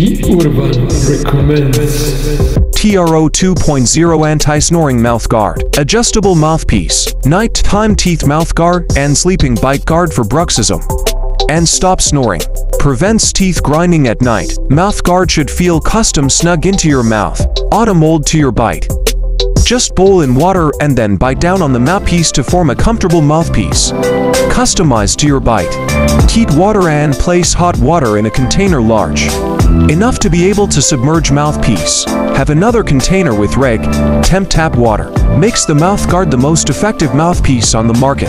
Urban recommends TRO 2.0 Anti-Snoring Mouth Guard. Adjustable mouthpiece, nighttime teeth mouth guard, and sleeping bite guard for bruxism. And stop snoring. Prevents teeth grinding at night. Mouth guard should feel custom snug into your mouth. Auto mold to your bite. Just bowl in water and then bite down on the mouthpiece to form a comfortable mouthpiece. Customized to your bite. Heat water and place hot water in a container large enough to be able to submerge mouthpiece. Have another container with temp tap water. Makes the mouth guard the most effective mouthpiece on the market.